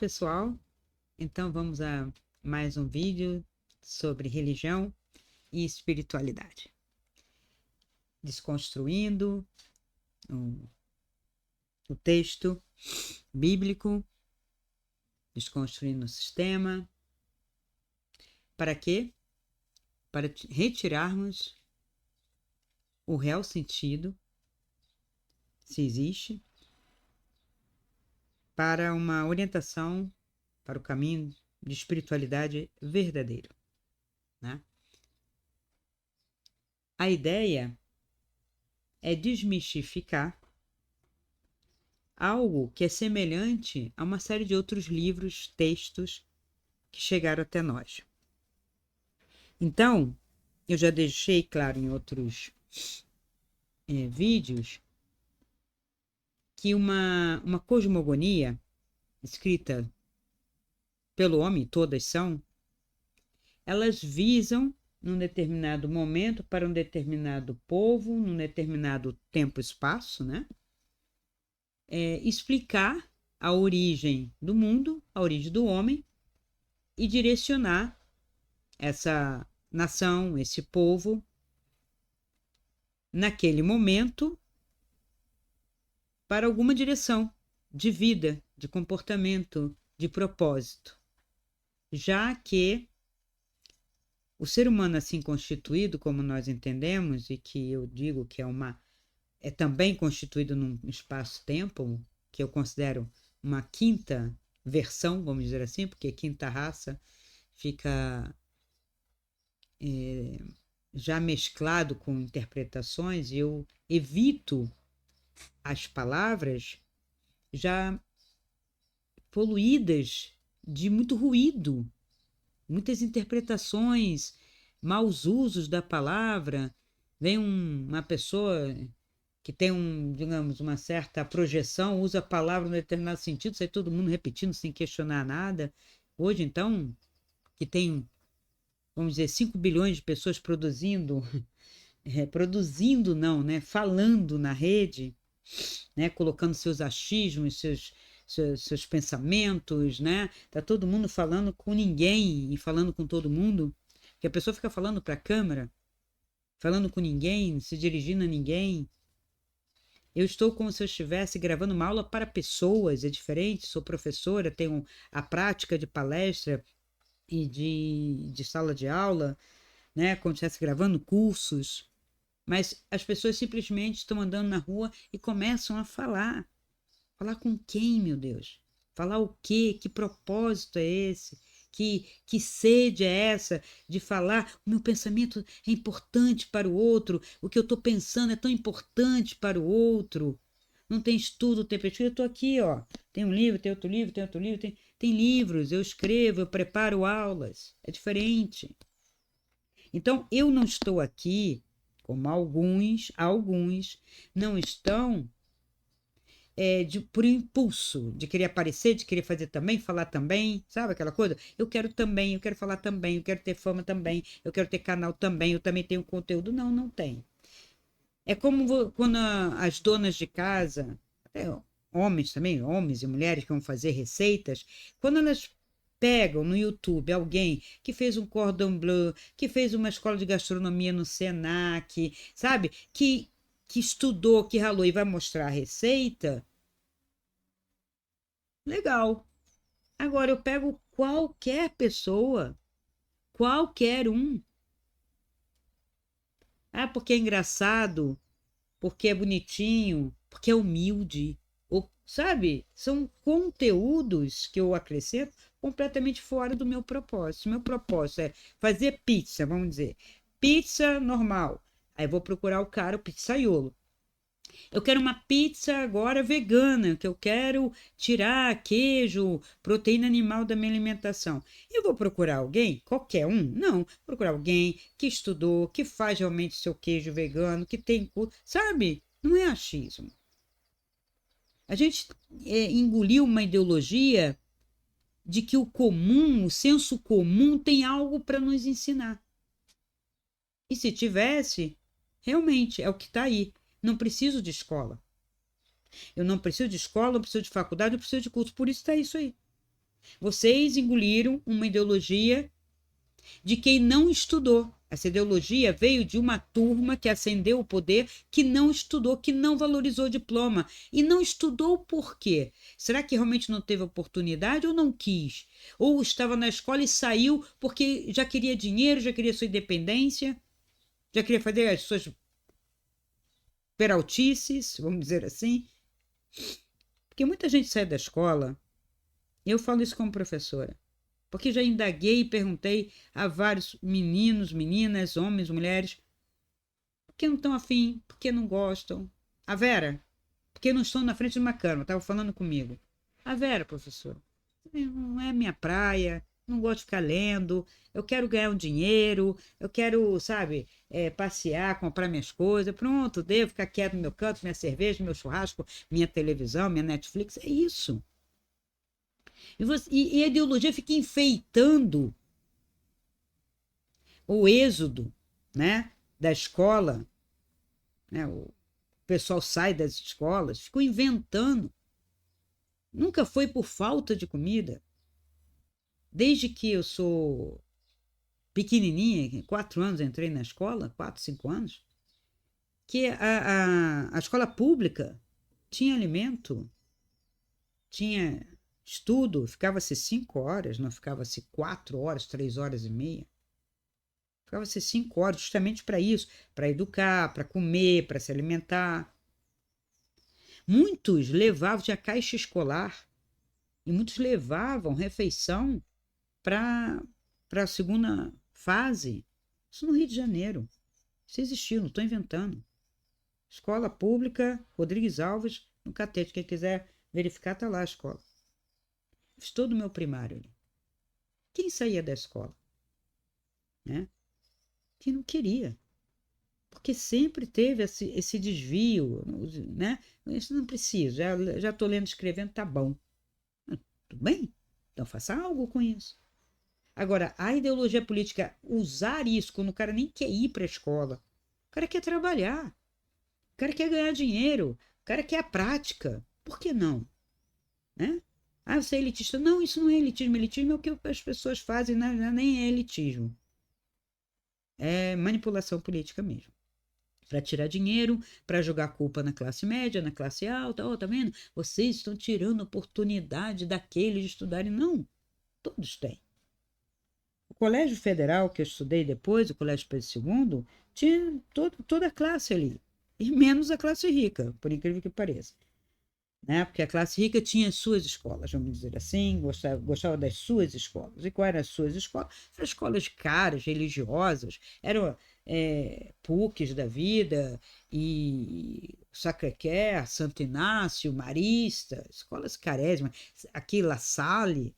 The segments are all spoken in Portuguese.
pessoal, então vamos a mais um vídeo sobre religião e espiritualidade. Desconstruindo o texto bíblico, desconstruindo o sistema. Para quê? Para retirarmos o real sentido, se existe, para uma orientação para o caminho de espiritualidade verdadeiro, né? A ideia é desmistificar algo que é semelhante a uma série de outros livros, textos que chegaram até nós. Então, eu já deixei claro em outros vídeos que uma cosmogonia escrita pelo homem, todas são, elas visam num determinado momento, para um determinado povo, num determinado tempo e espaço, né? Explicar a origem do mundo, a origem do homem, e direcionar essa nação, esse povo, naquele momento, para alguma direção de vida, de comportamento, de propósito. Já que o ser humano assim constituído, como nós entendemos, e que eu digo que é também constituído num espaço-tempo, que eu considero uma quinta versão, vamos dizer assim, porque quinta raça fica já mesclado com interpretações, e eu evito as palavras já poluídas de muito ruído, muitas interpretações, maus usos da palavra. Vem uma pessoa que tem digamos, uma certa projeção, usa a palavra em determinado sentido, sai todo mundo repetindo sem questionar nada. Hoje, então, que tem, vamos dizer, 5 bilhões de pessoas produzindo não, né? Falando na rede, né? Colocando seus achismos, seus pensamentos, né? Tá todo mundo falando com ninguém e falando com todo mundo, que a pessoa fica falando para a câmera, falando com ninguém, se dirigindo a ninguém. Eu estou como se eu estivesse gravando uma aula para pessoas, é diferente, sou professora, tenho a prática de palestra e de sala de aula, né? Como se estivesse gravando cursos, mas as pessoas simplesmente estão andando na rua e começam a falar. Falar com quem, meu Deus? Falar o quê? Que propósito é esse? Que sede é essa de falar? O meu pensamento é importante para o outro, o que eu estou pensando é tão importante para o outro. Não tem estudo, tem pesquisa. Eu estou aqui, ó. Tem um livro, tem outro livro, tem outro livro, tem livros, eu escrevo, eu preparo aulas. É diferente. Então, eu não estou aqui, como alguns não estão por impulso, de querer aparecer, de querer fazer também, falar também, sabe aquela coisa? Eu quero também, eu quero falar também, eu quero ter fama também, eu quero ter canal também, eu também tenho conteúdo. Não, não tem. É como quando as donas de casa, até homens também, homens e mulheres que vão fazer receitas, quando elas pegam no YouTube alguém que fez um cordon bleu, que fez uma escola de gastronomia no Senac, sabe? Que estudou, que ralou e vai mostrar a receita, legal. Agora eu pego qualquer pessoa, qualquer um. Ah, porque é engraçado, porque é bonitinho, porque é humilde. Ou, sabe? São conteúdos que eu acrescento completamente fora do meu propósito. Meu propósito é fazer pizza, vamos dizer. Pizza normal. Aí vou procurar o cara, o pizzaiolo. Eu quero uma pizza agora vegana, que eu quero tirar queijo, proteína animal da minha alimentação. Eu vou procurar alguém, qualquer um? Não, vou procurar alguém que estudou, que faz realmente seu queijo vegano, que tem, sabe? Não é achismo. A gente engoliu uma ideologia de que o comum, o senso comum, tem algo para nos ensinar. E se tivesse, realmente é o que está aí. Não preciso de escola. Eu não preciso de escola, não preciso de faculdade, não preciso de curso. Por isso está isso aí. Vocês engoliram uma ideologia de quem não estudou. Essa ideologia veio de uma turma que ascendeu o poder, que não estudou, que não valorizou o diploma. E não estudou por quê? Será que realmente não teve oportunidade ou não quis? Ou estava na escola e saiu porque já queria dinheiro, já queria sua independência, já queria fazer as suas peraltices, vamos dizer assim? Porque muita gente sai da escola, eu falo isso como professora, porque já indaguei e perguntei a vários meninos, meninas, homens, mulheres, por que não estão afim, por que não gostam? A Vera, por que não estão na frente de uma câmera? Estava falando comigo. A Vera, professor, não é minha praia, não gosto de ficar lendo, eu quero ganhar um dinheiro, eu quero, sabe, passear, comprar minhas coisas, pronto, devo ficar quieto no meu canto, minha cerveja, meu churrasco, minha televisão, minha Netflix, é isso. E a ideologia fica enfeitando o êxodo, né, da escola, né, o pessoal sai das escolas, ficou inventando. Nunca foi por falta de comida. Desde que eu sou pequenininha, 4 anos entrei na escola, 4, 5 anos, que a escola pública tinha alimento, tinha estudo, ficava-se 5 horas, não ficava-se 4 horas, 3 horas e meia. Ficava-se 5 horas justamente para isso, para educar, para comer, para se alimentar. Muitos levavam, tinha caixa escolar, e muitos levavam refeição para a segunda fase. Isso no Rio de Janeiro. Isso existiu, não estou inventando. Escola Pública Rodrigues Alves, no Catete. Quem quiser verificar, está lá a escola. Fiz todo o meu primário ali. Quem saía da escola? Né? Quem não queria. Porque sempre teve esse desvio, né? Isso não preciso, já estou lendo, escrevendo, tá bom. Tudo bem? Então faça algo com isso. Agora, a ideologia política usar isso quando o cara nem quer ir para a escola, o cara quer trabalhar, o cara quer ganhar dinheiro, o cara quer a prática. Por que não? Né? Ah, você é elitista. Não, isso não é elitismo. Elitismo é o que as pessoas fazem, nem é elitismo. É manipulação política mesmo. Para tirar dinheiro, para jogar culpa na classe média, na classe alta. Oh, tá vendo? Vocês estão tirando oportunidade daqueles de estudarem. Não, todos têm. O Colégio Federal que eu estudei depois, o Colégio Pedro II, tinha toda a classe ali. E menos a classe rica, por incrível que pareça. Né? Porque a classe rica tinha as suas escolas, vamos dizer assim, gostava das suas escolas. E quais eram as suas escolas? Eram escolas caras, religiosas, eram PUCs da vida, e Sacré-Cœur, Santo Inácio, Marista, escolas carésimas, aqui La Salle,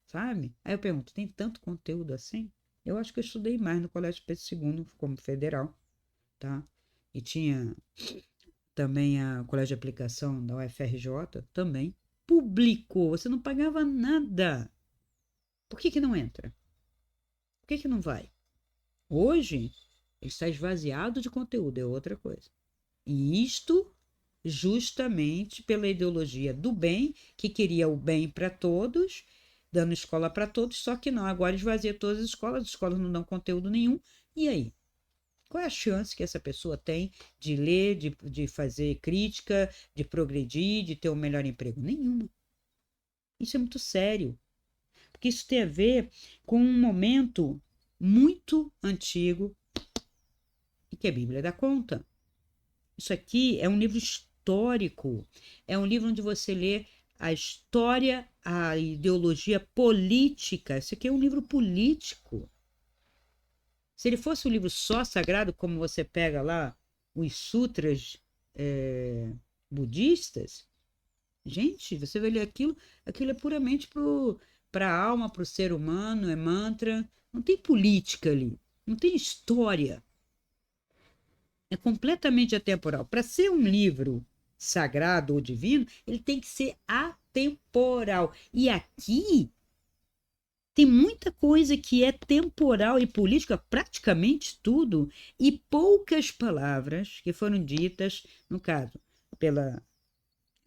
sabe? Aí eu pergunto, tem tanto conteúdo assim? Eu acho que eu estudei mais no Colégio Pedro II, como federal, tá? E tinha também o colégio de aplicação da UFRJ, também publicou, você não pagava nada. Por que não entra? Por que não vai? Hoje, ele está esvaziado de conteúdo, é outra coisa. E isto justamente pela ideologia do bem, que queria o bem para todos, dando escola para todos, só que não, agora esvazia todas as escolas não dão conteúdo nenhum, e aí? Qual é a chance que essa pessoa tem de ler, de fazer crítica, de progredir, de ter um melhor emprego? Nenhuma. Isso é muito sério, porque isso tem a ver com um momento muito antigo e que a Bíblia dá conta. Isso aqui é um livro histórico, é um livro onde você lê a história, a ideologia política. Isso aqui é um livro político. Se ele fosse um livro só sagrado, como você pega lá os sutras budistas, gente, você vai ler aquilo é puramente para a alma, para o ser humano, é mantra, não tem política ali, não tem história. É completamente atemporal. Para ser um livro sagrado ou divino, ele tem que ser atemporal. E aqui tem muita coisa que é temporal e política, praticamente tudo, e poucas palavras que foram ditas, no caso, pela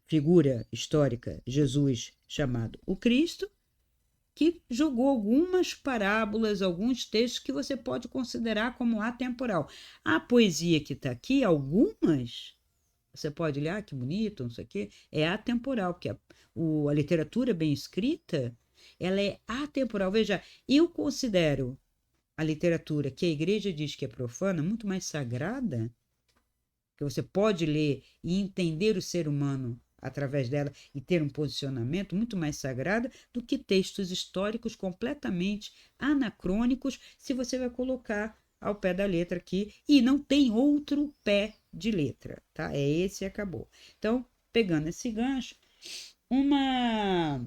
figura histórica Jesus chamado o Cristo, que jogou algumas parábolas, alguns textos que você pode considerar como atemporal. A poesia que está aqui, algumas, você pode ler, que bonito, não sei o quê, é atemporal, porque a literatura bem escrita, ela é atemporal. Veja, eu considero a literatura que a igreja diz que é profana muito mais sagrada, que você pode ler e entender o ser humano através dela e ter um posicionamento muito mais sagrado do que textos históricos completamente anacrônicos, se você vai colocar ao pé da letra aqui, e não tem outro pé de letra, tá? É esse e acabou. Então, pegando esse gancho, uma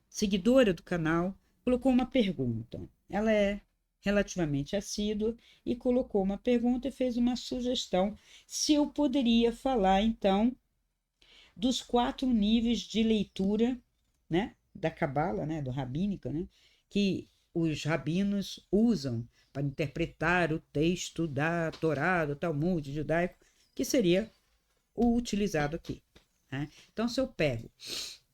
seguidora do canal colocou uma pergunta. Ela é relativamente assídua e colocou uma pergunta e fez uma sugestão se eu poderia falar, então, dos 4 níveis de leitura, né, da Cabala, né, do rabínica, né, que os rabinos usam para interpretar o texto da Torá, do Talmud judaico, que seria o utilizado aqui. Né? Então, se eu pego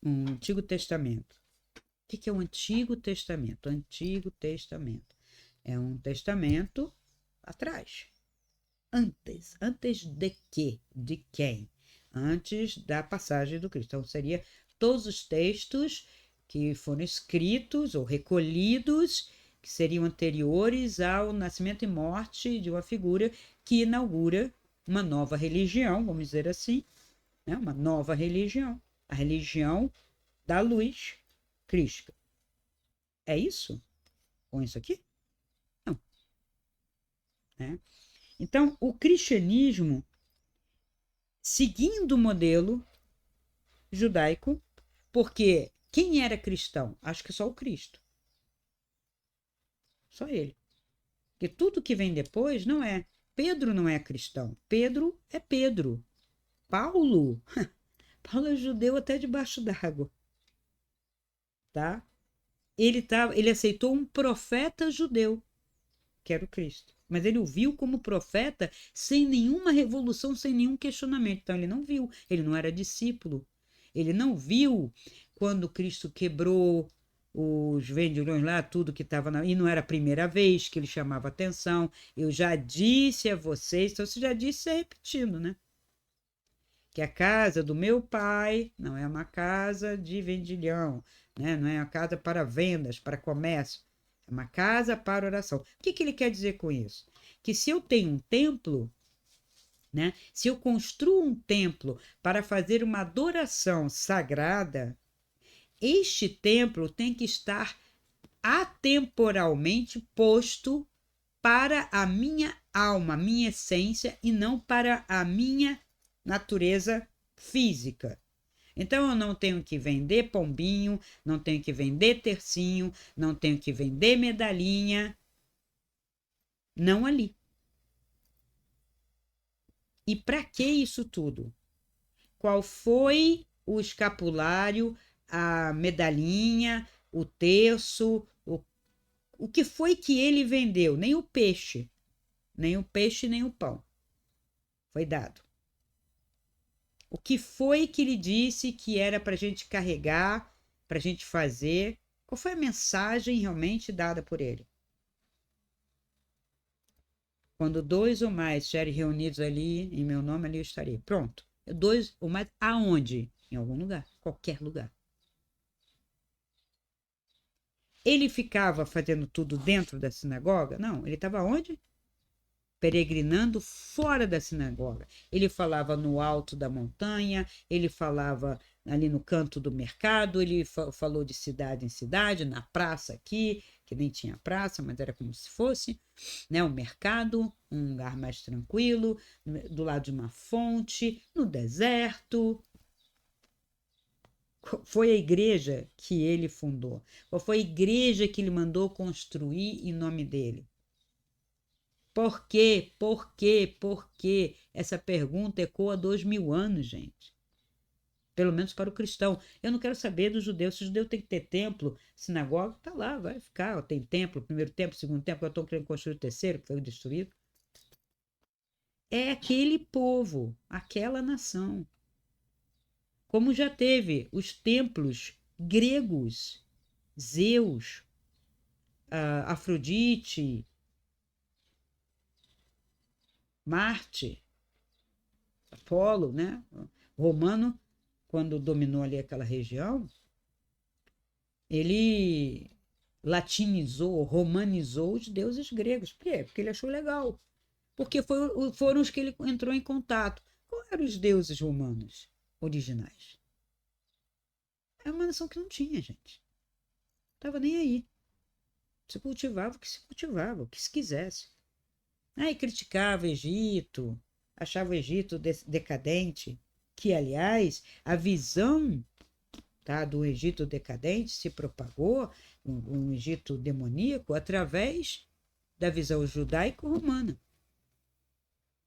um Antigo Testamento, o que é o Antigo Testamento? O Antigo Testamento é um testamento atrás. Antes de quê? De quem? Antes da passagem do Cristo. Então, seria todos os textos que foram escritos ou recolhidos, que seriam anteriores ao nascimento e morte de uma figura que inaugura uma nova religião, vamos dizer assim, né? Uma nova religião, a religião da luz crística. É isso? Com isso aqui? Não. Né? Então, o cristianismo, seguindo o modelo judaico, porque quem era cristão? Acho que só o Cristo. Só ele. Porque tudo que vem depois não é. Pedro não é cristão. Pedro é Pedro. Paulo, Paulo é judeu até debaixo d'água. Tá? Ele aceitou um profeta judeu, que era o Cristo. Mas ele o viu como profeta sem nenhuma revolução, sem nenhum questionamento. Então ele não viu, ele não era discípulo. Ele não viu quando Cristo quebrou os vendilhões lá, tudo que estava na... E não era a primeira vez que ele chamava atenção. Eu já disse a vocês, então você já disse, repetindo, né? Que a casa do meu pai não é uma casa de vendilhão, né? Não é uma casa para vendas, para comércio. É uma casa para oração. O que ele quer dizer com isso? Que se eu tenho um templo, né? Se eu construo um templo para fazer uma adoração sagrada, este templo tem que estar atemporalmente posto para a minha alma, minha essência, e não para a minha natureza física. Então eu não tenho que vender pombinho, não tenho que vender tercinho, não tenho que vender medalhinha, não ali. E para que isso tudo? Qual foi o escapulário, a medalhinha, o terço, o que foi que ele vendeu? Nem o peixe, nem o peixe, nem o pão foi dado. O que foi que ele disse que era para a gente carregar, para a gente fazer? Qual foi a mensagem realmente dada por ele? Quando 2 ou mais estiverem reunidos ali, em meu nome, ali eu estarei. Pronto. 2 ou mais, aonde? Em algum lugar, qualquer lugar. Ele ficava fazendo tudo dentro da sinagoga? Não, ele estava onde? Peregrinando fora da sinagoga. Ele falava no alto da montanha, ele falava ali no canto do mercado, ele falou de cidade em cidade, na praça aqui, que nem tinha praça, mas era como se fosse, né, um mercado, um lugar mais tranquilo, do lado de uma fonte, no deserto. Qual foi a igreja que ele fundou? Qual foi a igreja que ele mandou construir em nome dele? Por quê? Por quê? Por quê? Essa pergunta ecoa 2000 anos, gente. Pelo menos para o cristão. Eu não quero saber do judeu. Se o judeu tem que ter templo, sinagoga, tá lá, vai ficar. Ó, tem templo, primeiro templo, segundo templo, eu estou querendo construir o terceiro, que foi destruído. É aquele povo, aquela nação. Como já teve os templos gregos. Zeus, Afrodite, Marte, Apolo, né? O romano, quando dominou ali aquela região, ele latinizou, romanizou os deuses gregos. Por quê? Porque ele achou legal. Porque foram os que ele entrou em contato. Quais eram os deuses romanos originais? É uma nação que não tinha, gente. Tava nem aí. Se cultivava o que se cultivava, o que se quisesse. Aí criticava o Egito, achava o Egito decadente, que, aliás, a visão, tá, do Egito decadente se propagou, um Egito demoníaco, através da visão judaico-romana,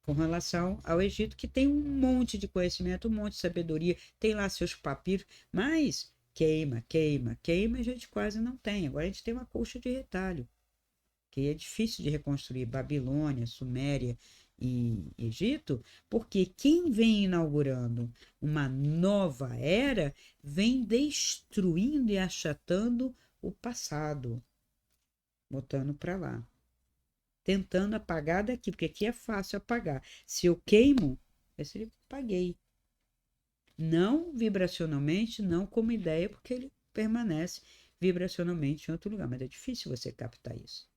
com relação ao Egito, que tem um monte de conhecimento, um monte de sabedoria, tem lá seus papiros, mas queima, queima, queima, a gente quase não tem. Agora a gente tem uma colcha de retalho, que é difícil de reconstruir, Babilônia, Suméria e Egito, porque quem vem inaugurando uma nova era vem destruindo e achatando o passado, botando para lá, tentando apagar daqui, porque aqui é fácil apagar. Se eu queimo, eu apaguei. Não vibracionalmente, não como ideia, porque ele permanece vibracionalmente em outro lugar, mas é difícil você captar isso.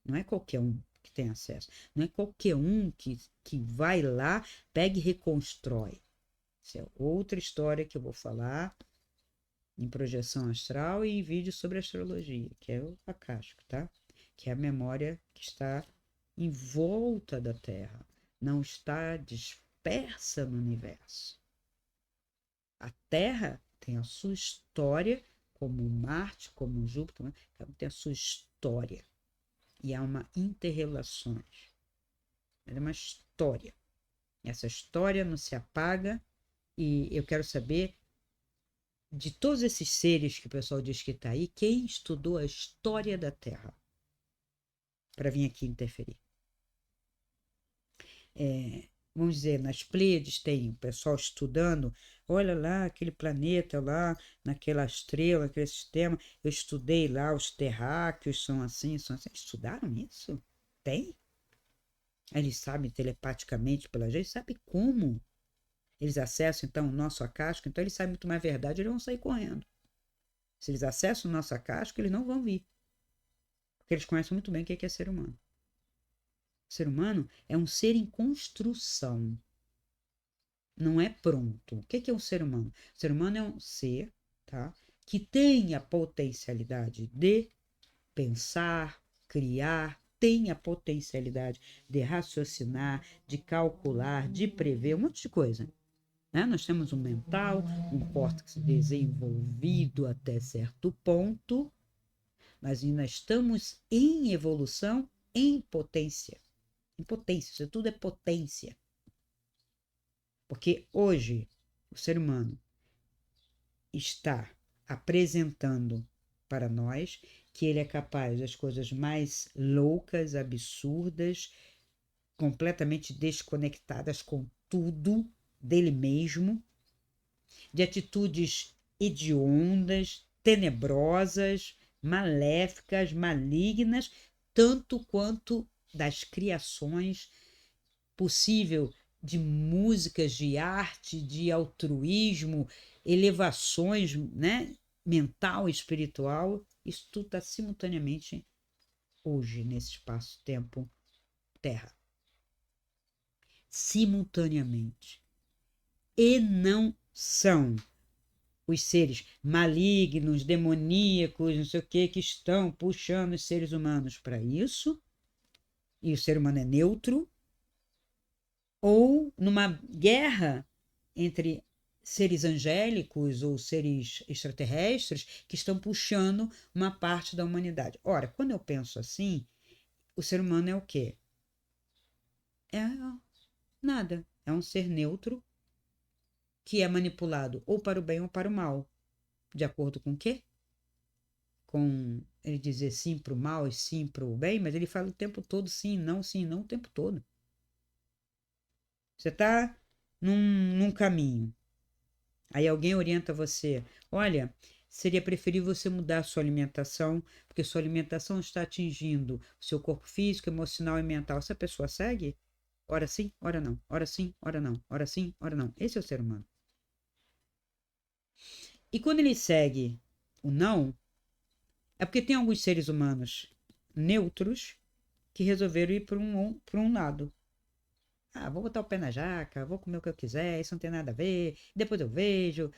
Não é qualquer um que tem acesso. Não é qualquer um que vai lá, pega e reconstrói. Isso é outra história que eu vou falar em projeção astral e em vídeo sobre astrologia, que é o acástico, tá? Que é a memória que está em volta da Terra, não está dispersa no universo. A Terra tem a sua história, como Marte, como Júpiter, cada um tem a sua história. E há uma interrelações. É uma história. Essa história não se apaga e eu quero saber de todos esses seres que o pessoal diz que está aí, quem estudou a história da Terra para vir aqui interferir. Vamos dizer, nas Pleiades tem o pessoal estudando, olha lá aquele planeta lá, naquela estrela, naquele sistema, eu estudei lá, os terráqueos são assim, são assim. Estudaram isso? Tem? Eles sabem telepaticamente pela gente, sabe como? Eles acessam então o nosso acástico, então eles sabem muito mais verdade, eles vão sair correndo. Se eles acessam o nosso acástico, eles não vão vir. Porque eles conhecem muito bem o que é ser humano. O ser humano é um ser em construção. Não é pronto. O que é um ser humano? O ser humano é um ser, tá, que tem a potencialidade de pensar, criar, tem a potencialidade de raciocinar, de calcular, de prever, um monte de coisa. Né? Nós temos um mental, um córtex desenvolvido até certo ponto, mas ainda estamos em evolução, em potência. Em potência, isso tudo é potência. Porque hoje o ser humano está apresentando para nós que ele é capaz das coisas mais loucas, absurdas, completamente desconectadas com tudo dele mesmo, de atitudes hediondas, tenebrosas, maléficas, malignas, tanto quanto das criações possível de músicas, de arte, de altruísmo, elevações, né, mental, espiritual, isso tudo está simultaneamente hoje nesse espaço-tempo Terra. Simultaneamente. E não são os seres malignos, demoníacos, não sei o que estão puxando os seres humanos para isso, e o ser humano é neutro, ou numa guerra entre seres angélicos ou seres extraterrestres que estão puxando uma parte da humanidade. Ora, quando eu penso assim, o ser humano é o quê? É nada. É um ser neutro que é manipulado ou para o bem ou para o mal. De acordo com o quê? Com ele dizer sim para o mal e sim para o bem, mas ele fala o tempo todo sim, não, o tempo todo. Você está num caminho. Aí alguém orienta você, olha, seria preferível você mudar a sua alimentação, porque sua alimentação está atingindo o seu corpo físico, emocional e mental. Se a pessoa segue, ora sim, ora não, ora sim, ora não, ora sim, ora não. Esse é o ser humano. E quando ele segue o não, é porque tem alguns seres humanos neutros que resolveram ir para um lado. Ah, vou botar o pé na jaca, vou comer o que eu quiser, isso não tem nada a ver, depois eu vejo.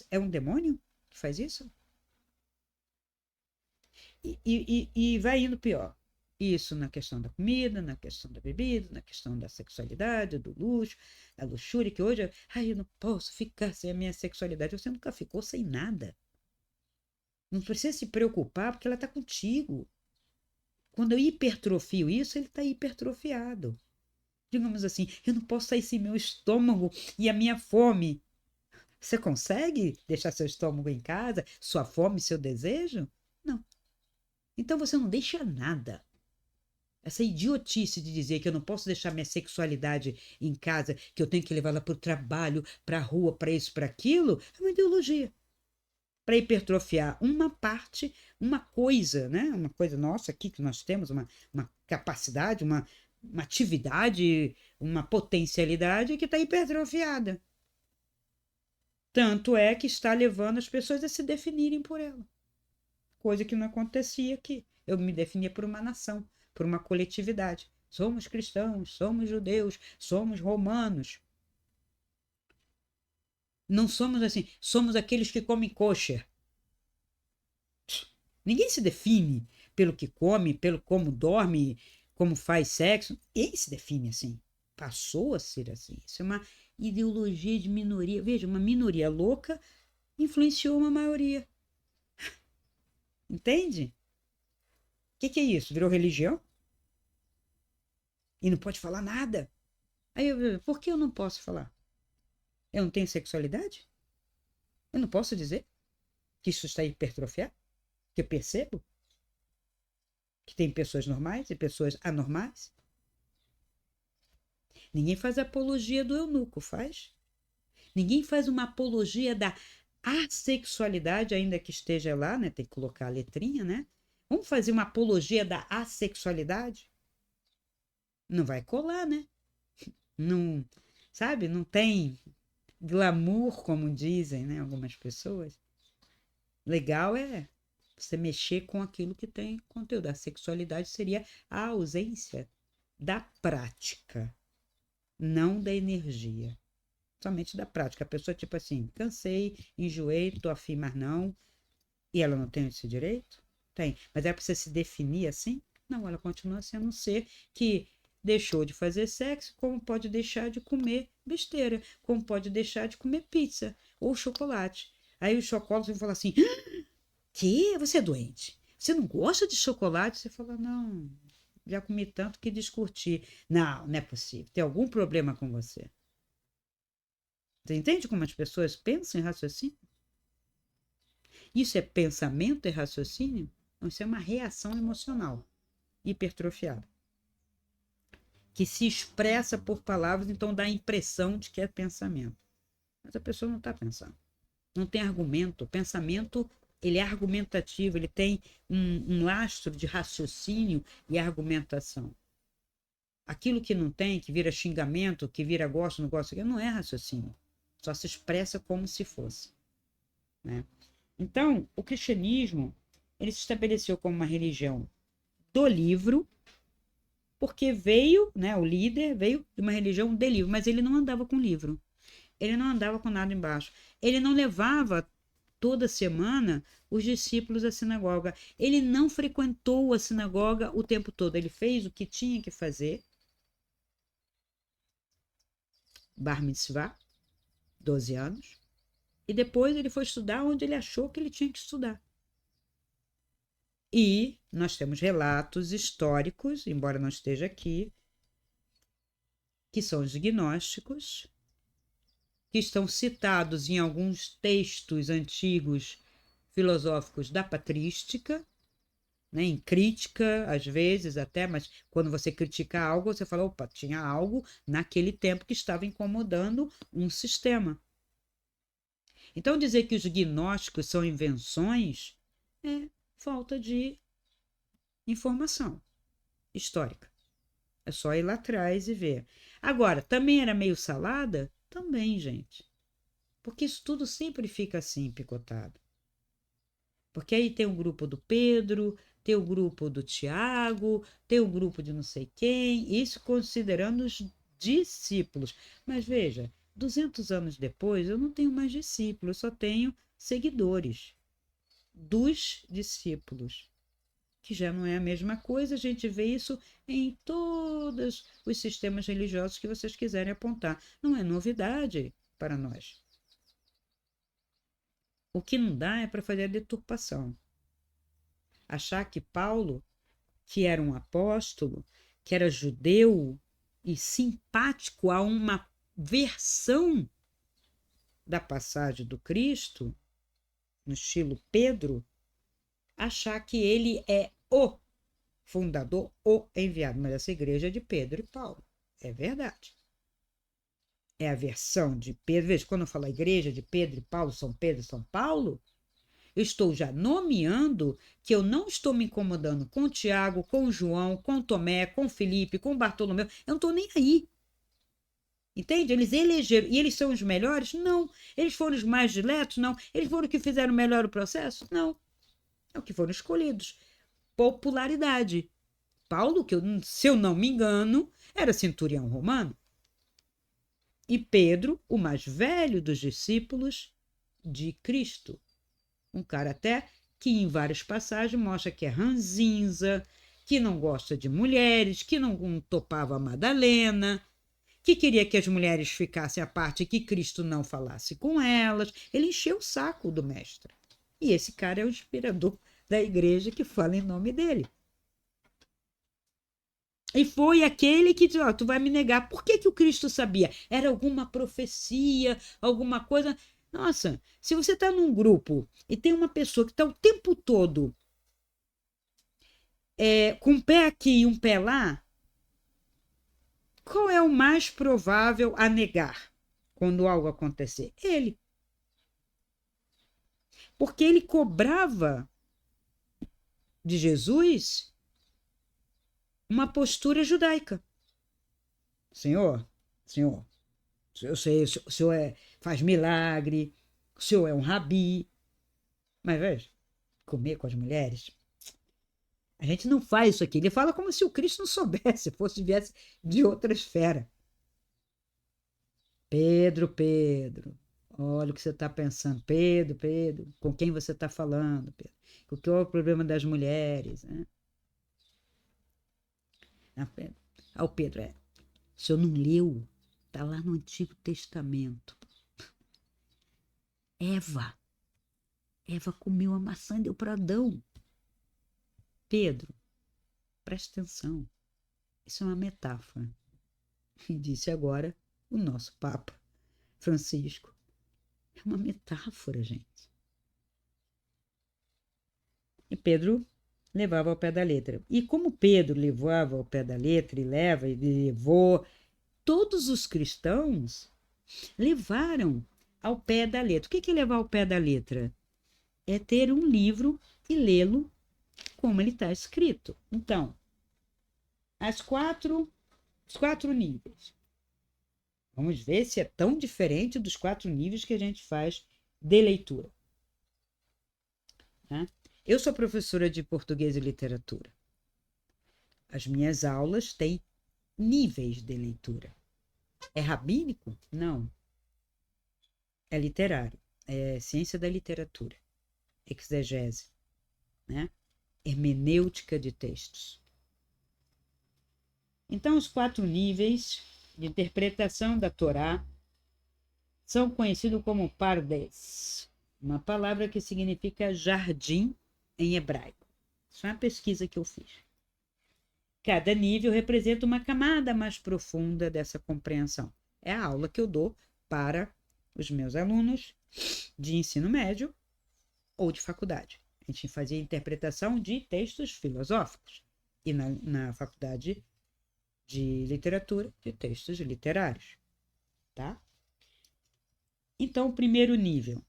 É um demônio que faz isso? E vai indo pior. Isso na questão da comida, na questão da bebida, na questão da sexualidade, do luxo, da luxúria, que hoje, ai, eu não posso ficar sem a minha sexualidade. Você nunca ficou sem nada. Não precisa se preocupar porque ela está contigo. Quando eu hipertrofio isso, ele está hipertrofiado. Digamos assim, eu não posso sair sem meu estômago e a minha fome. Você consegue deixar seu estômago em casa, sua fome, seu desejo? Não. Então você não deixa nada. Essa idiotice de dizer que eu não posso deixar minha sexualidade em casa, que eu tenho que levá-la para o trabalho, para a rua, para isso, para aquilo, é uma ideologia. Para hipertrofiar uma parte, uma coisa, né? Uma coisa nossa aqui que nós temos, uma capacidade, uma atividade, uma potencialidade que está hipertrofiada. Tanto é que está levando as pessoas a se definirem por ela. Coisa que não acontecia aqui. Eu me definia por uma nação, por uma coletividade. Somos cristãos, somos judeus, somos romanos. Não somos assim, somos aqueles que comem kosher. Ninguém se define pelo que come, pelo como dorme, como faz sexo. Ninguém se define assim. Passou a ser assim. Isso é uma ideologia de minoria. Veja, uma minoria louca influenciou uma maioria. Entende? O que é isso? Virou religião? E não pode falar nada. Aí por que eu não posso falar? Eu não tenho sexualidade? Eu não posso dizer que isso está hipertrofiado? Que eu percebo que tem pessoas normais e pessoas anormais? Ninguém faz apologia do eunuco, faz? Ninguém faz uma apologia da assexualidade, ainda que esteja lá, né? Tem que colocar a letrinha, né? Vamos fazer uma apologia da assexualidade? Não vai colar, né? Não, sabe? Não tem glamour, como dizem, né? Algumas pessoas. Legal é você mexer com aquilo que tem conteúdo. A sexualidade seria a ausência da prática, não da energia. Somente da prática. A pessoa, tipo assim, cansei, enjoei, tô afim, mas não. E ela não tem esse direito? Tem. Mas é para você se definir assim? Não, ela continua sendo um ser que deixou de fazer sexo, como pode deixar de comer besteira, como pode deixar de comer pizza ou chocolate. Aí o chocolate vai falar assim: que? Você é doente? Você não gosta de chocolate? Você fala: não, já comi tanto que descurti. Não, não é possível. Tem algum problema com você? Você entende como as pessoas pensam e raciocinam? Isso é pensamento e raciocínio? Não, isso é uma reação emocional hipertrofiada, que se expressa por palavras, então dá a impressão de que é pensamento. Mas a pessoa não está pensando. Não tem argumento. O pensamento, ele é argumentativo, ele tem um lastro de raciocínio e argumentação. Aquilo que não tem, que vira xingamento, que vira gosto, não gosto, não é raciocínio. Só se expressa como se fosse, né? Então, o cristianismo, ele se estabeleceu como uma religião do livro, porque veio, né, o líder veio de uma religião de livro, mas ele não andava com livro. Ele não andava com nada embaixo. Ele não levava toda semana os discípulos à sinagoga. Ele não frequentou a sinagoga o tempo todo. Ele fez o que tinha que fazer. Bar mitzvah, 12 anos. E depois ele foi estudar onde ele achou que ele tinha que estudar. E nós temos relatos históricos, embora não esteja aqui, que são os gnósticos, que estão citados em alguns textos antigos filosóficos da patrística, né, em crítica, às vezes até, mas quando você critica algo, você fala, opa, tinha algo naquele tempo que estava incomodando um sistema. Então, dizer que os gnósticos são invenções é falta de informação histórica. É só ir lá atrás e ver. Agora, também era meio salada? Também, gente. Porque isso tudo sempre fica assim, picotado. Porque aí tem o grupo do Pedro, tem o grupo do Tiago, tem o grupo de não sei quem, isso considerando os discípulos. Mas veja, 200 anos depois, eu não tenho mais discípulos, eu só tenho seguidores dos discípulos, que já não é a mesma coisa, a gente vê isso em todos os sistemas religiosos que vocês quiserem apontar. Não é novidade para nós. O que não dá é para fazer a deturpação. Achar que Paulo, que era um apóstolo, que era judeu e simpático a uma versão da passagem do Cristo, no estilo Pedro, achar que ele é o fundador, o enviado. Mas essa igreja é de Pedro e Paulo. É verdade. É a versão de Pedro. Veja, quando eu falo igreja de Pedro e Paulo, São Pedro e São Paulo, eu estou já nomeando que eu não estou me incomodando com Tiago, com João, com Tomé, com Felipe, com Bartolomeu. Eu não estou nem aí. Entende? Eles elegeram. E eles são os melhores? Não. Eles foram os mais diletos? Não. Eles foram os que fizeram melhor o processo? Não. É o que foram escolhidos. Popularidade. Paulo, que se eu não me engano, era centurião romano. E Pedro, o mais velho dos discípulos de Cristo. Um cara até que em várias passagens mostra que é ranzinza, que não gosta de mulheres, que não topava a Madalena, que queria que as mulheres ficassem à parte e que Cristo não falasse com elas. Ele encheu o saco do mestre. E esse cara é o inspirador da igreja que fala em nome dele. E foi aquele que disse, tu vai me negar. Por que o Cristo sabia? Era alguma profecia, alguma coisa... Nossa, se você está num grupo e tem uma pessoa que está o tempo todo com um pé aqui e um pé lá, qual é o mais provável a negar quando algo acontecer? Ele. Porque ele cobrava de Jesus uma postura judaica. Senhor, eu sei, o senhor faz milagre, o senhor é um rabi, mas veja, comer com as mulheres, a gente não faz isso aqui. Ele fala como se o Cristo não soubesse, viesse de outra esfera. Pedro, olha o que você está pensando. Pedro, com quem você está falando, Pedro? O que é o problema das mulheres? Né? O Pedro, o senhor não leu? Está lá no Antigo Testamento. Eva comeu a maçã e deu para Adão. Pedro, presta atenção. Isso é uma metáfora. E disse agora o nosso Papa Francisco. É uma metáfora, gente. E Pedro levava ao pé da letra. E como Pedro levava ao pé da letra e levou, todos os cristãos levaram ao pé da letra. O que é levar ao pé da letra? É ter um livro e lê-lo como ele está escrito. Então, os quatro níveis. Vamos ver se é tão diferente dos 4 níveis que a gente faz de leitura. Tá? Eu sou professora de português e literatura. As minhas aulas têm níveis de leitura. É rabínico? Não. É literário. É ciência da literatura. Exegese. Né? Hermenêutica de textos. Então, os 4 níveis de interpretação da Torá são conhecidos como pardes, uma palavra que significa jardim em hebraico. Isso é uma pesquisa que eu fiz. Cada nível representa uma camada mais profunda dessa compreensão. É a aula que eu dou para os meus alunos de ensino médio ou de faculdade. A gente fazia interpretação de textos filosóficos e na faculdade de literatura, de textos literários, tá? Então, o primeiro nível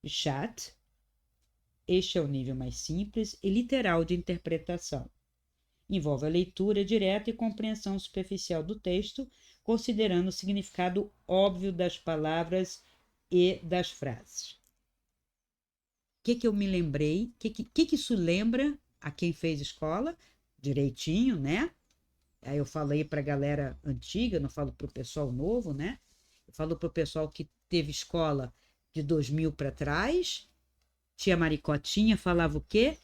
Chat. Este é o nível mais simples e literal de interpretação. Envolve a leitura direta e compreensão superficial do texto, considerando o significado óbvio das palavras e das frases. O que eu me lembrei? O que isso lembra a quem fez escola? Direitinho, né? Aí eu falei para a galera antiga, não falo para o pessoal novo, né? Eu falo para o pessoal que teve escola de 2000 para trás. Tia Maricotinha falava o quê?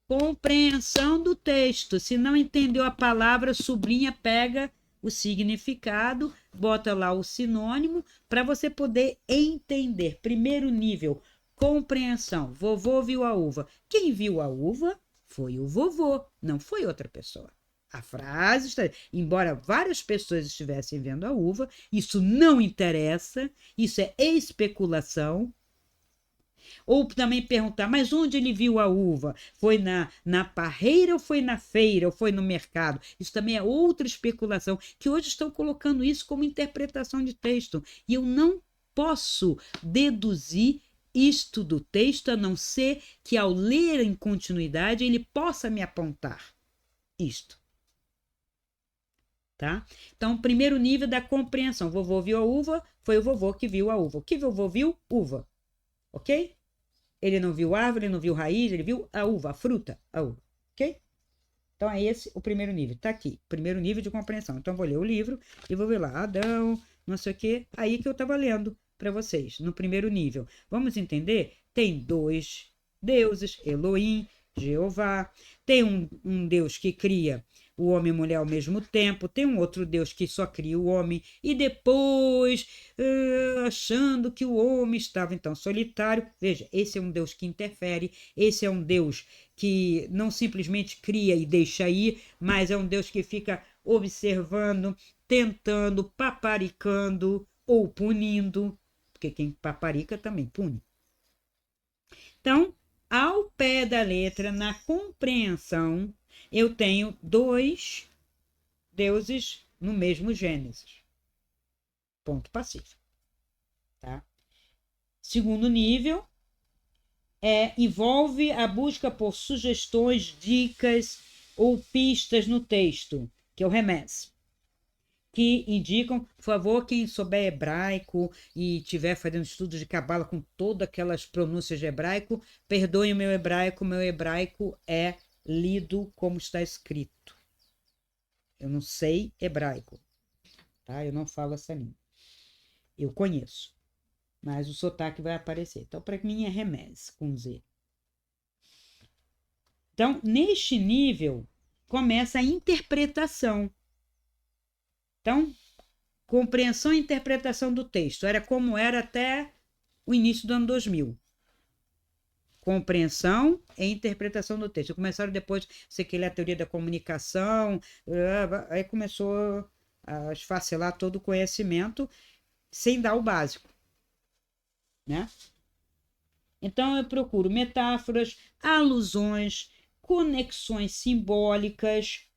Compreensão do texto. Se não entendeu a palavra, sublinha, pega o significado, bota lá o sinônimo para você poder entender. Primeiro nível, compreensão. Vovô viu a uva. Quem viu a uva foi o vovô, não foi outra pessoa. A frase está, embora várias pessoas estivessem vendo a uva, isso não interessa, isso é especulação. Ou também perguntar, mas onde ele viu a uva? Foi na parreira ou foi na feira ou foi no mercado? Isso também é outra especulação, que hoje estão colocando isso como interpretação de texto. E eu não posso deduzir isto do texto, a não ser que ao ler em continuidade ele possa me apontar isto. Tá? Então, primeiro nível da compreensão. Vovô viu a uva, foi o vovô que viu a uva. O que o vovô viu? Uva. Ok? Ele não viu árvore, ele não viu raiz, ele viu a uva, a fruta, a uva. Ok? Então, é esse o primeiro nível. Tá aqui, primeiro nível de compreensão. Então, vou ler o livro e vou ver lá, Adão, não sei o quê. Aí que eu estava lendo para vocês, no primeiro nível. Vamos entender? Tem dois deuses, Elohim, Jeová. Tem um Deus que cria o homem e a mulher ao mesmo tempo, tem um outro Deus que só cria o homem, e depois, achando que o homem estava então solitário, veja, esse é um Deus que interfere, esse é um Deus que não simplesmente cria e deixa ir, mas é um Deus que fica observando, tentando, paparicando ou punindo, porque quem paparica também pune. Então, ao pé da letra, na compreensão, eu tenho dois deuses no mesmo Gênesis. Ponto pacífico. Tá? Segundo nível, envolve a busca por sugestões, dicas ou pistas no texto, que é o remés, que indicam, por favor, quem souber hebraico e estiver fazendo estudos de cabala com todas aquelas pronúncias de hebraico, perdoe o meu hebraico é lido como está escrito. Eu não sei hebraico, tá? Eu não falo essa língua. Eu conheço, mas o sotaque vai aparecer. Então, para mim é remés, com Z. Então, neste nível, começa a interpretação. Então, compreensão e interpretação do texto. Era como era até o início do ano 2000. Compreensão e interpretação do texto. Começaram depois, sei que a teoria da comunicação, aí começou a esfacelar todo o conhecimento sem dar o básico, né? Então eu procuro metáforas, alusões, conexões simbólicas,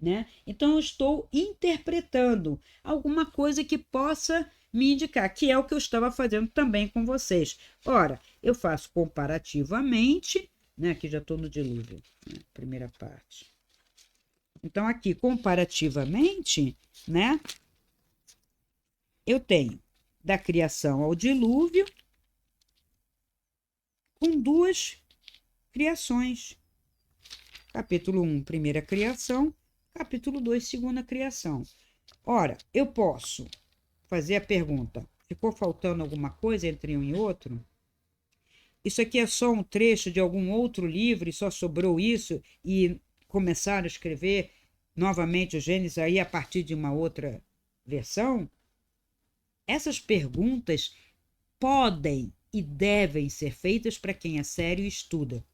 né? Então eu estou interpretando alguma coisa que possa me indicar, que é o que eu estava fazendo também com vocês. Ora, eu faço comparativamente, né? Aqui já estou no dilúvio, né? Primeira parte. Então aqui, comparativamente, né? Eu tenho da criação ao dilúvio com duas criações. Capítulo 1, primeira criação. Capítulo 2, segunda criação. Ora, eu posso fazer a pergunta: ficou faltando alguma coisa entre um e outro? Isso aqui é só um trecho de algum outro livro e só sobrou isso e começaram a escrever novamente o Gênesis aí a partir de uma outra versão? Essas perguntas podem e devem ser feitas para quem é sério e estuda.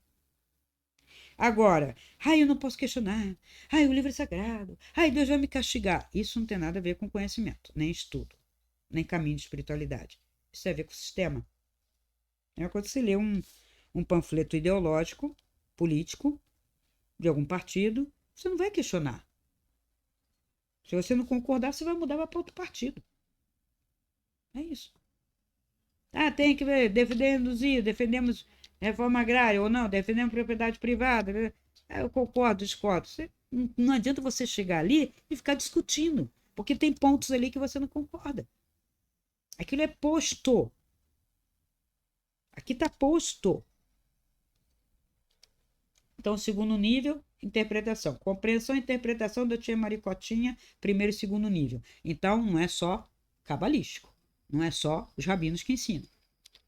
Agora, eu não posso questionar. O livro é sagrado. Deus vai me castigar. Isso não tem nada a ver com conhecimento, nem estudo, nem caminho de espiritualidade. Isso tem a ver com o sistema. É quando você lê um panfleto ideológico, político, de algum partido, você não vai questionar. Se você não concordar, você vai mudar para outro partido. É isso. Ah, tem que ver, defendemos reforma agrária ou não, defendemos propriedade privada. Né? Eu concordo, discordo. Não adianta você chegar ali e ficar discutindo, porque tem pontos ali que você não concorda. Aquilo é posto. Aqui está posto. Então, segundo nível, interpretação. Compreensão e interpretação da tia Maricotinha, primeiro e segundo nível. Então, não é só cabalístico. Não é só os rabinos que ensinam.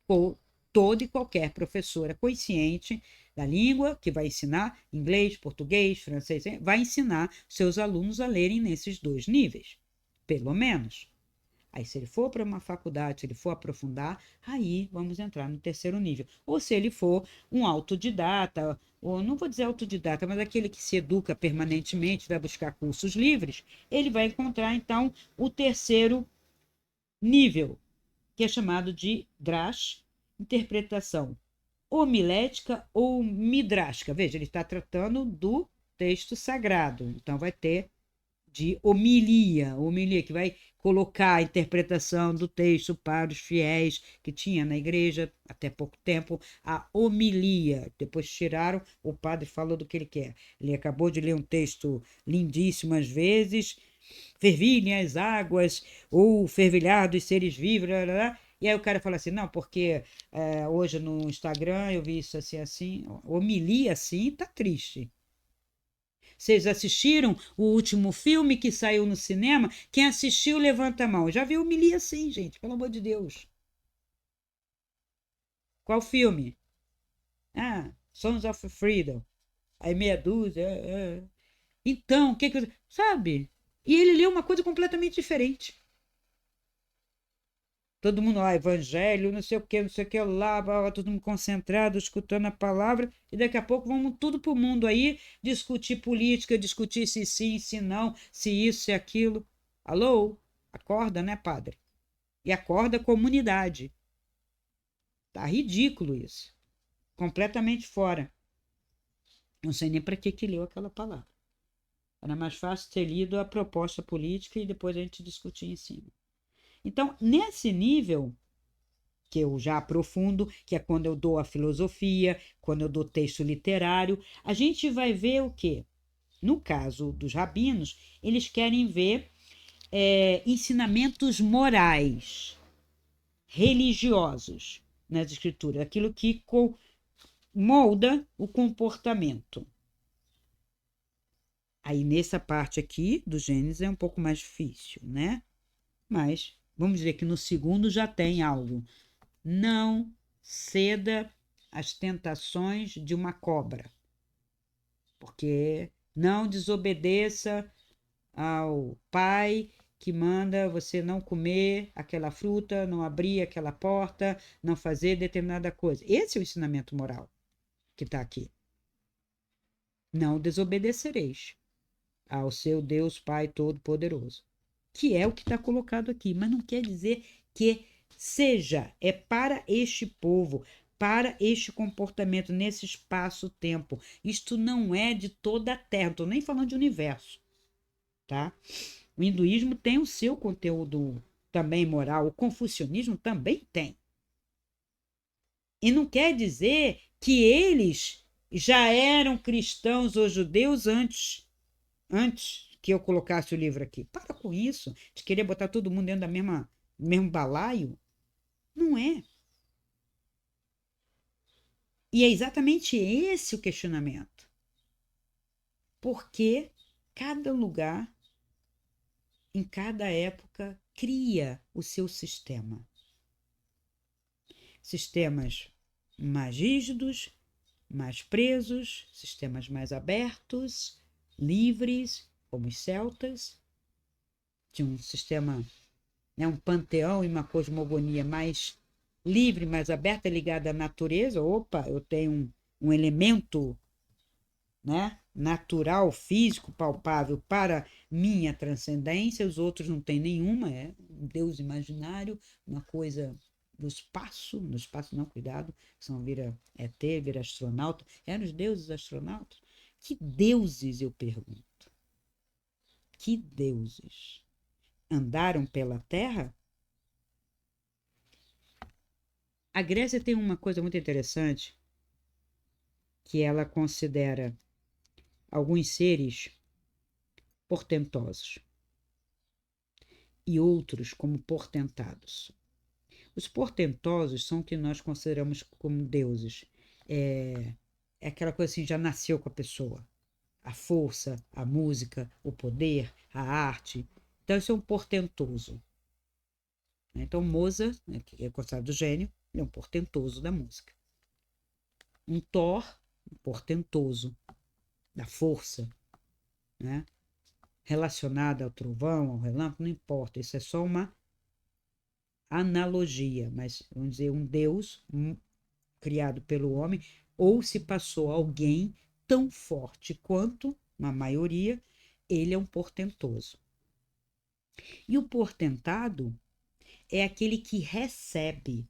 Ou toda e qualquer professora consciente da língua, que vai ensinar inglês, português, francês, vai ensinar seus alunos a lerem nesses dois níveis. Pelo menos. Aí, se ele for para uma faculdade, se ele for aprofundar, aí vamos entrar no terceiro nível. Ou se ele for um autodidata, ou não vou dizer autodidata, mas aquele que se educa permanentemente, vai buscar cursos livres, ele vai encontrar, então, o terceiro nível, que é chamado de drash, interpretação homilética ou midrástica. Veja, ele está tratando do texto sagrado, então vai ter de homilia que vai colocar a interpretação do texto para os fiéis que tinha na igreja até pouco tempo, a homilia. Depois tiraram, o padre falou do que ele quer. Ele acabou de ler um texto lindíssimo às vezes, fervilhem as águas, ou fervilhar dos seres vivos, blá, blá, blá. E aí o cara fala assim, não, porque hoje no Instagram eu vi isso assim, assim, homilia assim, tá triste. Vocês assistiram o último filme que saiu no cinema? Quem assistiu, levanta a mão. Já viu homilia sim, gente, pelo amor de Deus. Qual filme? Ah, Sons of Freedom. Aí meia dúzia. Então, o que que... Sabe? E ele leu uma coisa completamente diferente. Todo mundo lá, evangelho, não sei o que, não sei o que lá, todo mundo concentrado, escutando a palavra, e daqui a pouco vamos tudo para o mundo aí discutir política, discutir se sim, se não, se isso, se aquilo. Alô? Acorda, né, padre? E acorda a comunidade. Tá ridículo isso. Completamente fora. Não sei nem para que leu aquela palavra. Era mais fácil ter lido a proposta política e depois a gente discutir em cima. Então, nesse nível, que eu já aprofundo, que é quando eu dou a filosofia, quando eu dou texto literário, a gente vai ver o quê? No caso dos rabinos, eles querem ver ensinamentos morais, religiosos nas escrituras, aquilo que molda o comportamento. Aí nessa parte aqui do Gênesis é um pouco mais difícil, né? Mas vamos dizer que no segundo já tem algo. Não ceda às tentações de uma cobra, porque não desobedeça ao pai que manda você não comer aquela fruta, não abrir aquela porta, não fazer determinada coisa. Esse é o ensinamento moral que está aqui. Não desobedecereis ao seu Deus Pai Todo-Poderoso, que é o que está colocado aqui, mas não quer dizer que seja, é para este povo, para este comportamento nesse espaço-tempo. Isto não é de toda a Terra, não estou nem falando de universo, tá? O hinduísmo tem o seu conteúdo também moral, o confucionismo também tem. E não quer dizer que eles já eram cristãos ou judeus antes que eu colocasse o livro aqui. Para com isso, de querer botar todo mundo dentro do mesmo balaio. Não é. E é exatamente esse o questionamento. Porque cada lugar, em cada época, cria o seu sistema. Sistemas mais rígidos, mais presos, sistemas mais abertos, livres, como os celtas. Tinha um sistema, né, um panteão e uma cosmogonia mais livre, mais aberta, ligada à natureza. Opa, eu tenho um elemento, né, natural, físico, palpável para minha transcendência, os outros não têm nenhuma, é um Deus imaginário, uma coisa no espaço não, cuidado, senão vira ET, vira astronauta. Eram os deuses astronautas? Que deuses, eu pergunto? Que deuses? Andaram pela Terra? A Grécia tem uma coisa muito interessante, que ela considera alguns seres portentosos e outros como portentados. Os portentosos são o que nós consideramos como deuses. É aquela coisa assim, já nasceu com a pessoa. A força, a música, o poder, a arte. Então, isso é um portentoso. Então, Mozart, né, que é considerado gênio, ele é um portentoso da música. Um Thor, um portentoso da força, né? Relacionado ao trovão, ao relâmpago, não importa. Isso é só uma analogia, mas vamos dizer, um Deus criado pelo homem, ou se passou alguém tão forte quanto, na maioria, ele é um portentoso. E o portentado é aquele que recebe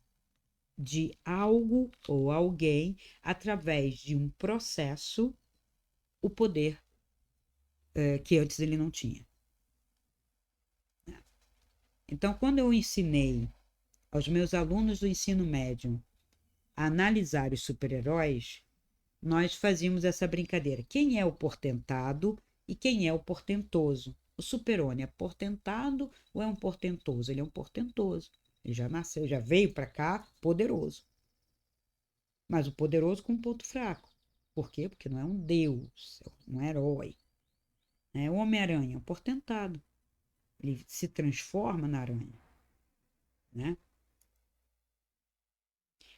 de algo ou alguém, através de um processo, o poder que antes ele não tinha. Então, quando eu ensinei aos meus alunos do ensino médio a analisar os super-heróis, nós fazíamos essa brincadeira. Quem é o portentado e quem é o portentoso? O super-homem é portentado ou é um portentoso? Ele é um portentoso. Ele já nasceu, já veio para cá poderoso. Mas o poderoso com um ponto fraco. Por quê? Porque não é um deus, é um herói. O Homem-Aranha é um portentado. Ele se transforma na aranha. Né?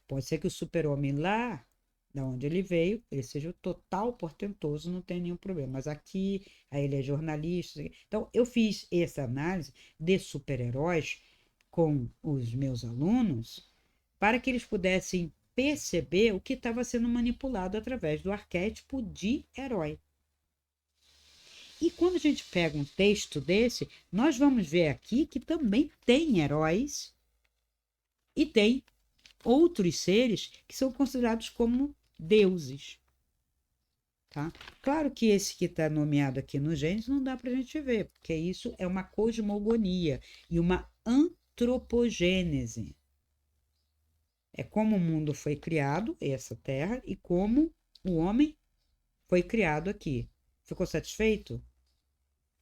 Pode ser que o super-homem lá, da onde ele veio, ele seja o total portentoso, não tem nenhum problema. Mas aqui, aí ele é jornalista. Então, eu fiz essa análise de super-heróis com os meus alunos para que eles pudessem perceber o que estava sendo manipulado através do arquétipo de herói. E quando a gente pega um texto desse, nós vamos ver aqui que também tem heróis e tem outros seres que são considerados como deuses. Tá? Claro que esse que está nomeado aqui no Gênesis não dá para a gente ver, porque isso é uma cosmogonia e uma antropogênese. É como o mundo foi criado, essa terra, e como o homem foi criado aqui. Ficou satisfeito?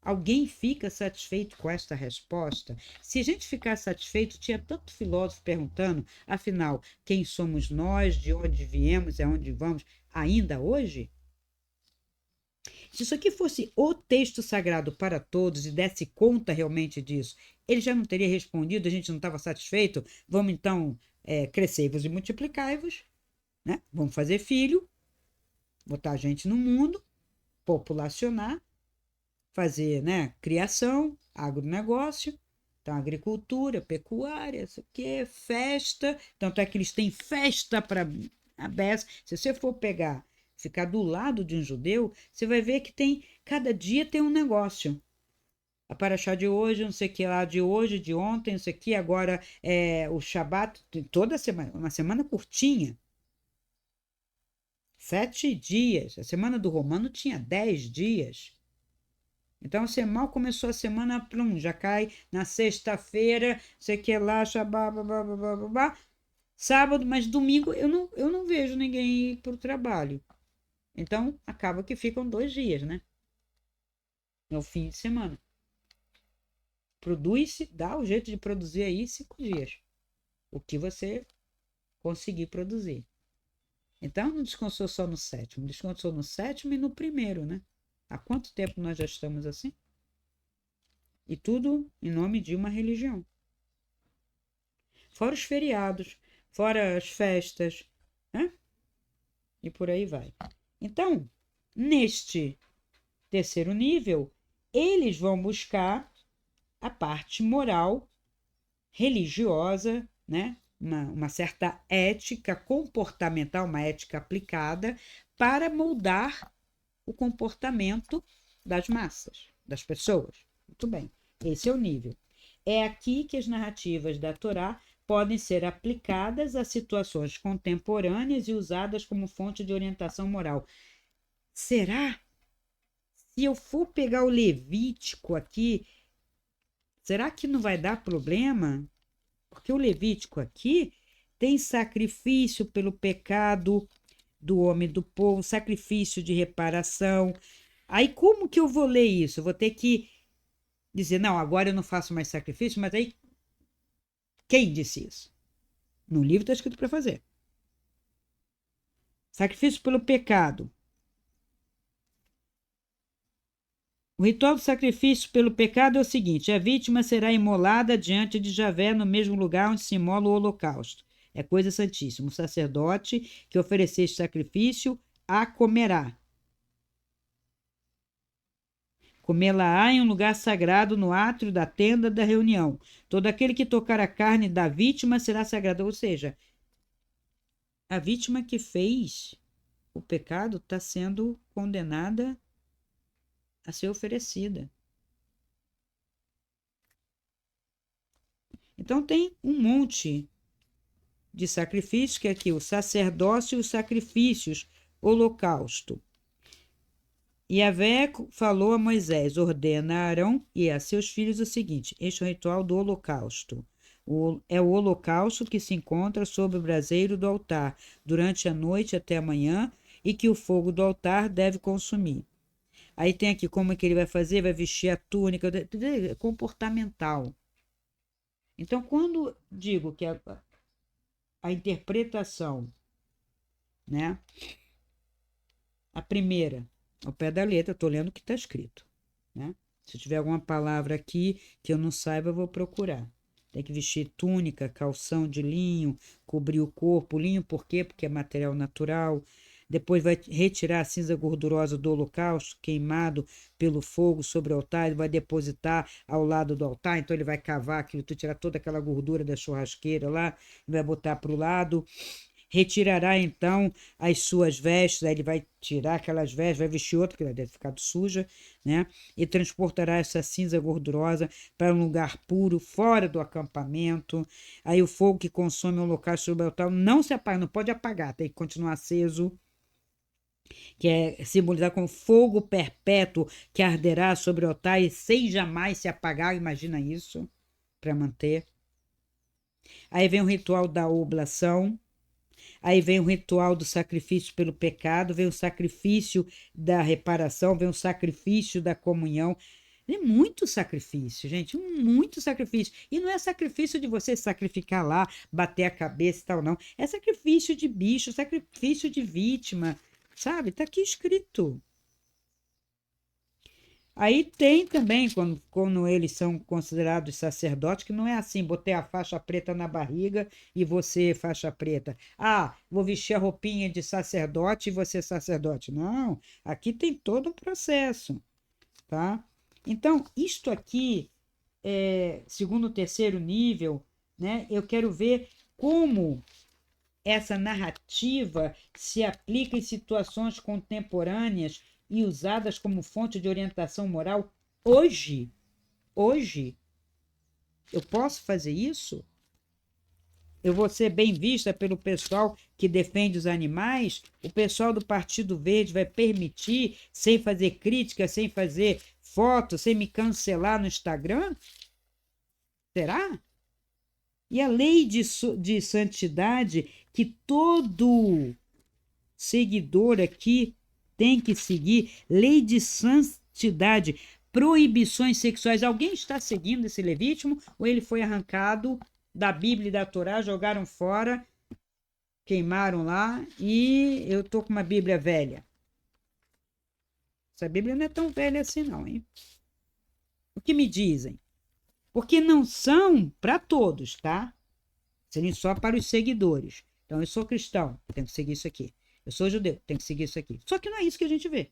Alguém fica satisfeito com esta resposta? Se a gente ficar satisfeito, tinha tanto filósofo perguntando, afinal, quem somos nós, de onde viemos e aonde vamos, ainda hoje? Se isso aqui fosse o texto sagrado para todos e desse conta realmente disso, ele já não teria respondido, a gente não estava satisfeito, vamos então crescei-vos e multiplicai-vos, né? Vamos fazer filho, botar gente no mundo, populacionar, fazer, né, criação, agronegócio, então agricultura, pecuária, isso aqui, festa, tanto é que eles têm festa para a beça. Se você for pegar, ficar do lado de um judeu, você vai ver que tem, cada dia tem um negócio. A paraxá de hoje, não sei o que lá de hoje, de ontem, não sei o que, agora o Shabat, toda semana, uma semana curtinha. 7 dias. A semana do Romano tinha 10 dias. Então, você mal começou a semana, plum, já cai na sexta-feira, sei que lá, Shabat, sábado, mas domingo eu não vejo ninguém ir para o trabalho. Então, acaba que ficam 2 dias, né? No fim de semana. Produz-se, dá o jeito de produzir aí 5 dias. O que você conseguir produzir. Então, não descansou só no sétimo, descansou no sétimo e no primeiro, né? Há quanto tempo nós já estamos assim? E tudo em nome de uma religião. Fora os feriados, fora as festas, né? E por aí vai. Então, neste terceiro nível, eles vão buscar a parte moral, religiosa, né? Uma certa ética comportamental, uma ética aplicada para moldar o comportamento das massas, das pessoas. Muito bem, esse é o nível. É aqui que as narrativas da Torá podem ser aplicadas a situações contemporâneas e usadas como fonte de orientação moral. Será? Se eu for pegar o Levítico aqui, será que não vai dar problema? Porque o Levítico aqui tem sacrifício pelo pecado do homem e do povo, sacrifício de reparação. Aí como que eu vou ler isso? Eu vou ter que dizer, não, agora eu não faço mais sacrifício, mas aí quem disse isso? No livro está escrito para fazer. Sacrifício pelo pecado. O ritual do sacrifício pelo pecado é o seguinte: a vítima será imolada diante de Javé no mesmo lugar onde se imola o holocausto. É coisa santíssima. O sacerdote que oferecer este sacrifício a comerá. Comê-la-á em um lugar sagrado no átrio da tenda da reunião. Todo aquele que tocar a carne da vítima será sagrado. Ou seja, a vítima que fez o pecado está sendo condenada a ser oferecida. Então tem um monte de sacrifícios, que é aqui o sacerdócio e os sacrifícios, holocausto. E Yahvé falou a Moisés: ordena a Arão e a seus filhos o seguinte: este é o ritual do holocausto. É o holocausto que se encontra sobre o braseiro do altar durante a noite até a manhã e que o fogo do altar deve consumir. Aí tem aqui como é que ele vai fazer, vai vestir a túnica, comportamental. Então, quando digo que a interpretação, né, a primeira, ao pé da letra, estou lendo o que está escrito, né? Se tiver alguma palavra aqui que eu não saiba, eu vou procurar. Tem que vestir túnica, calção de linho, cobrir o corpo. Linho por quê? Porque é material natural. Depois vai retirar a cinza gordurosa do holocausto, queimado pelo fogo sobre o altar. Ele vai depositar ao lado do altar. Então ele vai cavar aquilo, tirar toda aquela gordura da churrasqueira lá, vai botar para o lado. Retirará então as suas vestes, aí ele vai tirar aquelas vestes, vai vestir outra, que ela deve ficar suja, né? E transportará essa cinza gordurosa para um lugar puro, fora do acampamento. Aí o fogo que consome o local sobre o altar não se apaga, não pode apagar, tem que continuar aceso, que é simbolizado como fogo perpétuo que arderá sobre o altar e sem jamais se apagar. Imagina isso, para manter. Aí vem o ritual da oblação. Aí vem o ritual do sacrifício pelo pecado, vem o sacrifício da reparação, vem o sacrifício da comunhão. É muito sacrifício, gente, muito sacrifício. E não é sacrifício de você sacrificar lá, bater a cabeça e tal, não. É sacrifício de bicho, sacrifício de vítima, sabe? Tá aqui escrito. Aí tem também, quando eles são considerados sacerdotes, que não é assim, botei a faixa preta na barriga e você faixa preta. Ah, vou vestir a roupinha de sacerdote e você sacerdote. Não, aqui tem todo um processo, tá? Então, isto aqui, segundo o terceiro nível, né, eu quero ver como essa narrativa se aplica em situações contemporâneas e usadas como fonte de orientação moral hoje. Hoje, eu posso fazer isso? Eu vou ser bem vista pelo pessoal que defende os animais? O pessoal do Partido Verde vai permitir, sem fazer crítica, sem fazer foto, sem me cancelar no Instagram? Será? E a lei de santidade que todo seguidor aqui tem que seguir, lei de santidade, proibições sexuais. Alguém está seguindo esse Levítico ou ele foi arrancado da Bíblia e da Torá, jogaram fora, queimaram lá e eu tô com uma Bíblia velha? Essa Bíblia não é tão velha assim não, hein? O que me dizem? Porque não são para todos, tá? Seriam só para os seguidores. Então, eu sou cristão, tenho que seguir isso aqui. Eu sou judeu, tenho que seguir isso aqui. Só que não é isso que a gente vê.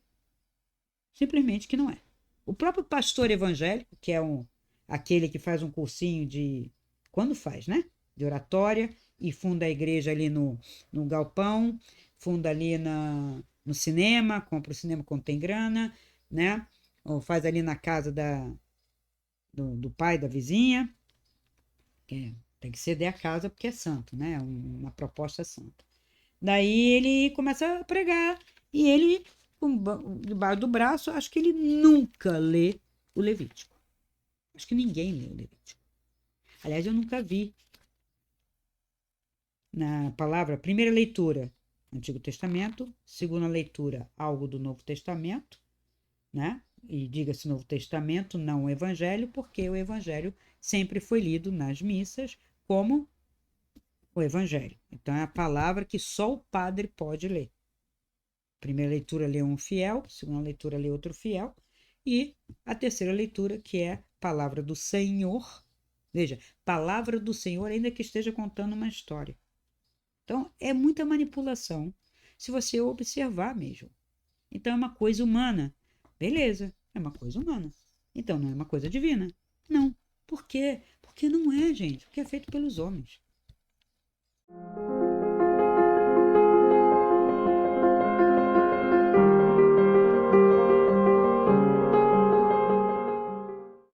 Simplesmente que não é. O próprio pastor evangélico, que é aquele que faz um cursinho de... Quando faz, né? De oratória e funda a igreja ali no galpão, funda ali no cinema, compra o cinema quando tem grana, né? Ou faz ali na casa do pai da vizinha, que tem que ceder a casa porque é santo, né? Uma proposta santa. Daí ele começa a pregar e ele, debaixo do braço, acho que ele nunca lê o Levítico. Acho que ninguém lê o Levítico. Aliás, eu nunca vi na palavra, primeira leitura, Antigo Testamento, segunda leitura, algo do Novo Testamento, né? E diga-se Novo Testamento, não o Evangelho, porque o Evangelho sempre foi lido nas missas como o Evangelho. Então é a palavra que só o padre pode ler. Primeira leitura lê um fiel, segunda leitura lê outro fiel, e a terceira leitura, que é palavra do Senhor. Veja, palavra do Senhor, ainda que esteja contando uma história. Então, é muita manipulação, se você observar mesmo. Então, é uma coisa humana. Beleza, é uma coisa humana. Então, não é uma coisa divina. Não. Por quê? Porque não é, gente. Porque é feito pelos homens.